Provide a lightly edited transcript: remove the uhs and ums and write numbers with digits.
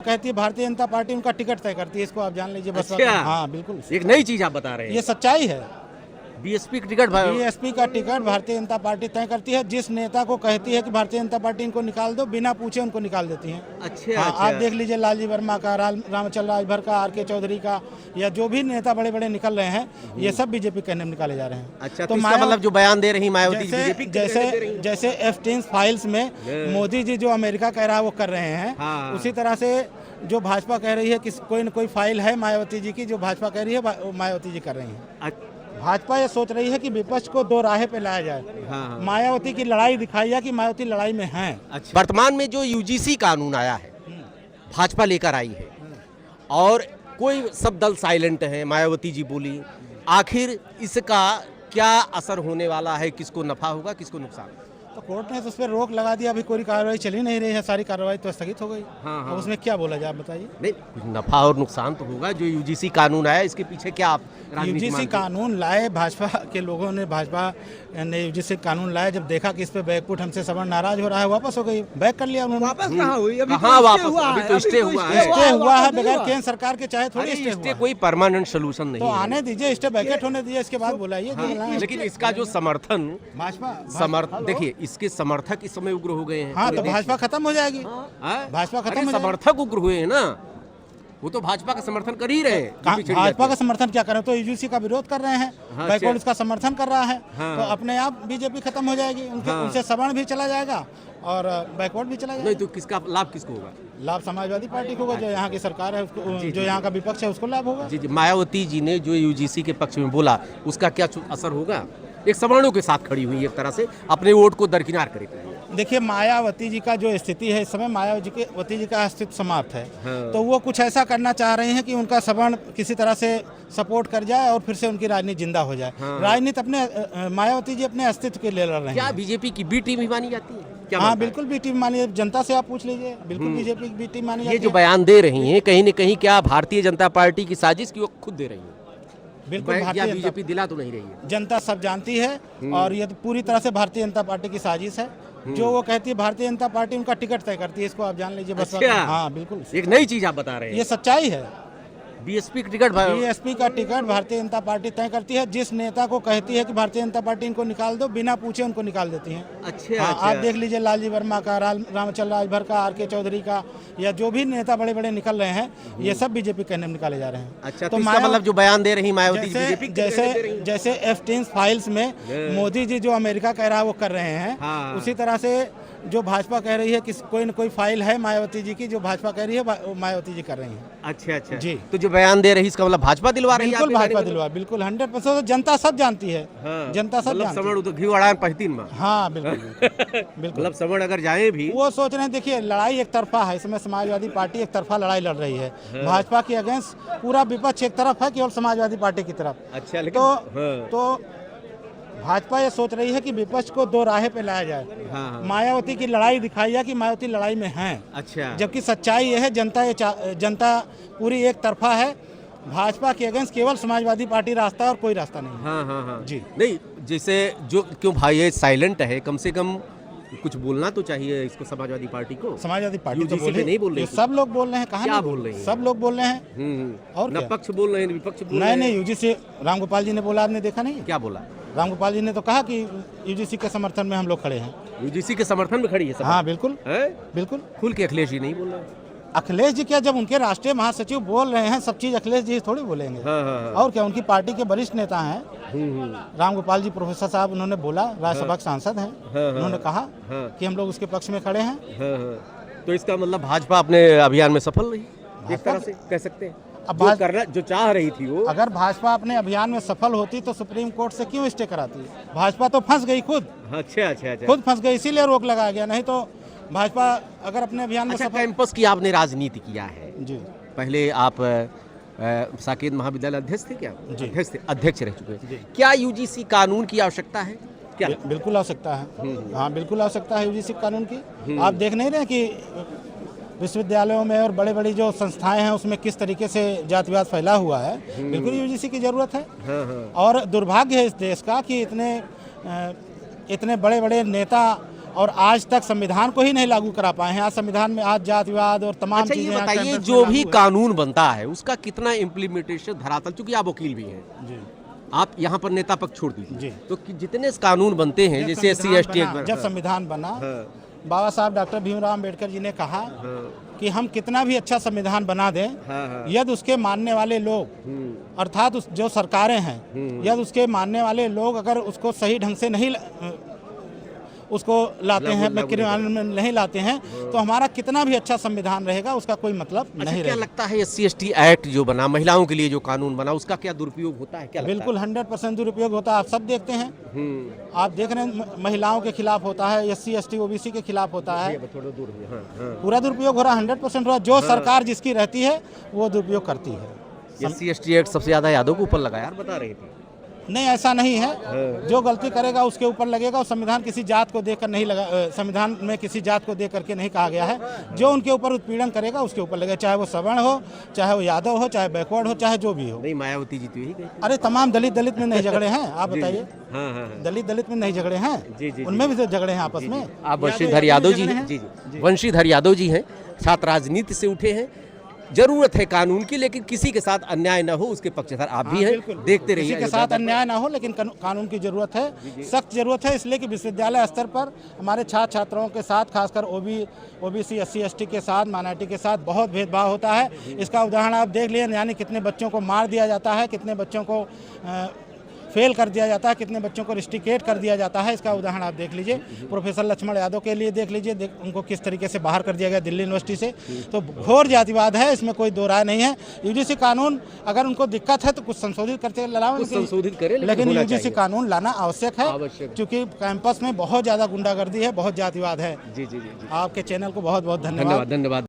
कहती है भारतीय जनता पार्टी उनका टिकट तय करती है, इसको आप जान लीजिए बस। अच्छा। हाँ बिल्कुल, एक नई चीज आप बता रहे हैं। ये सच्चाई है। बीएसपी का टिकट बीएसपी का टिकट भारतीय जनता पार्टी तय करती है। जिस नेता को कहती है कि भारतीय जनता पार्टी इनको निकाल दो, बिना पूछे उनको निकाल देती है। अच्छा, हाँ, अच्छा। आप देख लीजिए लालजी वर्मा का, रामचंद्र राजभर का, आर के चौधरी का, या जो भी नेता बड़े बड़े निकल रहे हैं, ये सब बीजेपी कहने में निकाले जा रहे हैं। अच्छा, तो इसका मतलब जो बयान दे रही मायावती बीजेपी जैसे F-16 फाइल्स में मोदी जी जो अमेरिका कह रहा है वो कर रहे हैं, हाँ। उसी तरह से जो भाजपा कह रही है कि कोई न कोई फाइल है मायावती जी की, जो भाजपा कह रही है वो मायावती जी कर रही हैं। भाजपा ये सोच रही है कि विपक्ष को दो राहें पे लाया जाए। हाँ। मायावती की लड़ाई दिखाई है कि मायावती लड़ाई में हैं। अच्छा। वर्तमान में जो यूजीसी कानून आया है, भाजपा लेकर आई है, और कोई सब दल साइलेंट है, मायावती जी बोली, आखिर इसका क्या असर होने वाला है? किसको नफा होगा, किसको नुकसान? तो कोर्ट ने तो उस पर रोक लगा दिया, अभी कोई कार्रवाई चल ही नहीं रही है, सारी कार्रवाई तो स्थगित हो गई। हाँ, हाँ। अब उसमें क्या बोला जाए, आप बताइए। नहीं, कुछ नफा और नुकसान तो होगा। जो यूजीसी कानून आया, इसके पीछे क्या आप राजनीति यूजीसी मानते हैं? कानून लाए भाजपा के लोगों ने, भाजपा ने यूजीसी कानून लाया, जब देखा कि इस पे बैकफुट हमसे सवर्ण नाराज हो रहा है, वापस हो गई, बैक कर लिया उन्होंने। वापस कहाँ हुई? अभी कहाँ तो वापस? स्टे हुआ अभी है, तो अभी स्टे तो हुआ स्टे है। स्टे हुआ है, वापस नहीं बगैर हुआ। केंद्र सरकार के चाहे थोड़ी अरे, स्टे इसके हुआ। कोई परमानेंट सोल्यूशन नहीं तो है। आने दीजिए, स्टे वैकेट होने दीजिए, इसके बाद बुलाइए। हाँ, लेकिन इसका जो समर्थन भाजपा देखिए, इसके समर्थक इस समय उग्र हो गए हैं। हाँ, पूरे तो देश भाजपा खत्म हो जाएगी। में। भाजपा खत्म अरे, हो जाएगी। समर्थक उग्र हुए हैं ना, वो तो भाजपा का समर्थन कर ही रहे हैं। जो पिछड़ी भाजपा जाति का समर्थन क्या करें, तो यूजीसी का विरोध कर रहे हैं, हाँ, बैकवर्ड अच्छा। उसका समर्थन कर रहा है, हाँ। तो अपने आप बीजेपी खत्म हो जाएगी, उनके हाँ। उनसे सवर्ण भी चला जाएगा और बैकवर्ड भी चला नहीं, जाएगा। तो किसका लाभ किसको होगा? लाभ समाजवादी पार्टी को होगा, जो यहाँ की सरकार है उसको, जी, जो जी। यहाँ का विपक्ष है उसको लाभ होगा। जी, मायावती जी ने जो यूजीसी के पक्ष में बोला, उसका क्या असर होगा? एक सवर्णों के साथ खड़ी हुई, एक तरह से अपने वोट को दरकिनार करे। देखिए, मायावती जी का जो स्थिति है इस समय, मायावती जी का अस्तित्व समाप्त है। हाँ। तो वो कुछ ऐसा करना चाह रहे हैं कि उनका सवर्ण किसी तरह से सपोर्ट कर जाए और फिर से उनकी राजनीति जिंदा हो जाए। हाँ। राजनीति अपने मायावती जी अपने अस्तित्व के लिए लड़ रहे क्या हैं। बीजेपी की बी टीम ही मानी जाती है? क्या हाँ मानता है? बिल्कुल, बी टीम मानी, जनता से आप पूछ लीजिए, बिल्कुल बीजेपी की बी टीम मानी ये जाती जो है। बयान दे रही हैं, कहीं न कहीं क्या भारतीय जनता पार्टी की साजिश की वो खुद दे रही है? बिल्कुल, या भारतीय बीजेपी दिला तो नहीं रही है? जनता सब जानती है, और ये तो पूरी तरह से भारतीय जनता पार्टी की साजिश है। जो वो कहती है भारतीय जनता पार्टी उनका टिकट तय करती है, इसको आप जान लीजिए बस। अच्छा। हाँ बिल्कुल, एक नई चीज आप बता रहे ये हैं। सच्चाई है। बीएसपी का टिकट बीएसपी का टिकट भारतीय जनता पार्टी तय करती है। जिस नेता को कहती है कि भारतीय जनता पार्टी इनको निकाल दो, बिना पूछे उनको निकाल देती है। अच्छा, हाँ, अच्छा। आप देख लीजिए लालजी वर्मा का, रामचंद्र राजभर का, आर के चौधरी का, या जो भी नेता बड़े बड़े निकल रहे हैं, ये सब बीजेपी कहने में निकाले जा रहे हैं। अच्छा, तो इसका मतलब जो बयान दे रही मायावती बीजेपी जैसे F-16 फाइल्स में मोदी जी जो अमेरिका कह रहा है वो कर रहे हैं, हाँ। उसी तरह से जो भाजपा कह रही है कि कोई न कोई फाइल है मायावती जी की, जो भाजपा कह रही है वो मायावती जी कर रही हैं। अच्छा, अच्छा जी। तो जो बयान दे रही इसका मतलब भाजपा दिलवा रही है? बिल्कुल आपके भाजपा बारे में? दिलवा, बिल्कुल 100%। जनता सब जानती है, हाँ। जनता सब मतलब जानती सवर्ण है। तो घी अड़ान पहितीन में। हाँ बिल्कुल बिल्कुल। मतलब सवर्ण अगर जाए भी, वो सोच रहे हैं, देखिए लड़ाई एक तरफा है, इसमें समाजवादी पार्टी एक तरफा लड़ाई लड़ रही है। भाजपा के अगेंस्ट पूरा विपक्ष एक तरफ है, केवल समाजवादी पार्टी की तरफ। अच्छा, लेकिन तो भाजपा ये सोच रही है कि विपक्ष को दो राहें पे लाया जाए। हाँ। मायावती की लड़ाई दिखाई है कि मायावती लड़ाई में हैं। अच्छा, जबकि सच्चाई ये है, जनता पूरी एक तरफा है। भाजपा के अगेंस्ट केवल समाजवादी पार्टी रास्ता है और कोई रास्ता नहीं है। हाँ, हाँ, हाँ। जी। नहीं, जैसे जो क्यों भाई ये साइलेंट है, कम से कम कुछ बोलना तो चाहिए इसको, समाजवादी पार्टी को। समाजवादी पार्टी तो UGC पे नहीं बोल रही ये सब लोग बोल रहे हैं, कहाँ क्या नहीं बोल रही है? सब लोग बोल रहे हैं। और न क्या? पक्ष बोल रहे हैं, विपक्ष बोल रहे हैं। नहीं, यूजीसी रामगोपाल जी ने बोला, आपने देखा नहीं? क्या बोला? रामगोपाल जी ने तो कहा कि यूजीसी के समर्थन में हम लोग खड़े हैं। यूजीसी के समर्थन में खड़ी है सब? हाँ बिल्कुल है? बिल्कुल। खुल के अखिलेश जी नहीं बोल रहे? अखिलेश जी क्या, जब उनके राष्ट्रीय महासचिव बोल रहे हैं, सब चीज अखिलेश जी थोड़ी बोलेंगे। हाँ, हाँ, हाँ। और क्या, उनकी पार्टी के वरिष्ठ नेता हैं रामगोपाल जी, प्रोफेसर साहब, उन्होंने बोला, राज्यसभा के सांसद हैं, उन्होंने कहा कि हम लोग उसके पक्ष में खड़े हैं। तो इसका मतलब भाजपा अपने अभियान में सफल रही, एक तरह से कह सकते हैं। अब जो चाह रही थी वो, अगर भाजपा अपने अभियान में सफल होती तो सुप्रीम कोर्ट से क्यों स्टे कराती? भाजपा तो फंस गई खुद, अच्छा, अच्छा, अच्छा। खुद फंस गई, इसीलिए रोक लगाया गया। नहीं तो भाजपा अगर अपने अभियान में अच्छा, सफल। कैंपस की आपने राजनीति किया है जी। पहले, आप साकेत महाविद्यालय अध्यक्ष थे क्या? जी। अध्यक्ष रह चुके जी। हैं। क्या यूजीसी कानून की आवश्यकता है क्या? बिल्कुल आवश्यकता है। हाँ बिल्कुल आवश्यकता है यूजीसी कानून की। आप देख नहीं रहे कि विश्वविद्यालयों में और बड़े बड़ी जो संस्थाएं हैं उसमें किस तरीके से जातिवाद फैला हुआ है। बिल्कुल यूजीसी की जरूरत है। और दुर्भाग्य है इस देश का कि इतने बड़े बड़े नेता और आज तक संविधान को ही नहीं लागू करा पाए हैं। आज संविधान में आज जातिवाद और तमाम अच्छा, ये चीजें यहाँ बताइए कैंपस में जो लागू भी है। कानून बनता है उसका कितना इम्प्लीमेंटेशन धरातल, चूंकि आप वकील भी हैं, जी आप यहाँ पर नेता पक्ष छोड़ दीजिए, जी। तो कानून बनते हैं जब जैसे संविधान SC ST बना- जब संविधान बना, बाबा साहब डॉक्टर भीमराव अम्बेडकर जी ने कहा कि हम कितना भी अच्छा संविधान बना दें, यदि उसके मानने वाले लोग अर्थात जो सरकारें हैं, यदि उसके मानने वाले लोग अगर उसको सही ढंग से नहीं उसको लाते हैं, क्रियान्वयन में नहीं लाते हैं, तो हमारा कितना भी अच्छा संविधान रहेगा उसका कोई मतलब अच्छा, नहीं क्या रहेगा। लगता है SC ST एक्ट जो बना, महिलाओं के लिए जो कानून बना, उसका क्या दुरुपयोग होता है, क्या लगता बिल्कुल 100% दुरुपयोग होता है। आप सब देखते हैं, है? आप देख रहे हैं महिलाओं के खिलाफ होता है, SC ST OBC के खिलाफ होता है, थोड़ा दूर है, हाँ। पूरा दुरुपयोग हो रहा है, 100% हो रहा है। जो सरकार जिसकी रहती है वो दुरुपयोग करती है। SC ST एक्ट सबसे ज्यादा यादव के ऊपर लगा, यार बता रहे थे। नहीं, ऐसा नहीं है। जो गलती करेगा उसके ऊपर लगेगा, और संविधान किसी जात को देकर नहीं लगा, संविधान में किसी जात को देख करके नहीं कहा गया है। जो उनके ऊपर उत्पीड़न करेगा उसके ऊपर लगेगा, चाहे वो सवर्ण हो, चाहे वो यादव हो, चाहे बैकवर्ड हो, चाहे जो भी हो। नहीं, मायावती जी तो यही गई। अरे तमाम दलित में नहीं झगड़े हैं, आप बताइए। हाँ। दलित में नहीं झगड़े जी, हैं, जी, उनमें भी तो झगड़े हैं आपस में। आप वंशीधर यादव जी हैं, जी। वंशीधर यादव जी हैं, छात्र राजनीति से उठे हैं। जरूरत है कानून की, लेकिन किसी के साथ अन्याय न हो उसके पक्षधर आप भी हैं। देखते रहिए, किसी के साथ अन्याय ना हो, लेकिन कानून की जरूरत है, सख्त जरूरत है। इसलिए कि विश्वविद्यालय स्तर पर हमारे छात्र छात्राओं के साथ, खासकर OBC SC ST के साथ, माइनॉरिटी के साथ बहुत भेदभाव होता है। इसका उदाहरण आप देख लिए, यानी कितने बच्चों को मार दिया जाता है, कितने बच्चों को फेल कर दिया जाता है, कितने बच्चों को रिस्ट्रिकेट कर दिया जाता है। इसका उदाहरण आप देख लीजिए, प्रोफेसर लक्ष्मण यादव के लिए देख लीजिए, उनको किस तरीके से बाहर कर दिया गया दिल्ली यूनिवर्सिटी से। तो घोर जातिवाद है, इसमें कोई दो राय नहीं है। UGC कानून अगर उनको दिक्कत है तो कुछ संशोधित करते संशोधित करें, लेकिन UGC कानून लाना आवश्यक है, क्योंकि कैंपस में बहुत ज़्यादा गुंडागर्दी है, बहुत जातिवाद है। जी। आपके चैनल को बहुत बहुत धन्यवाद। धन्यवाद।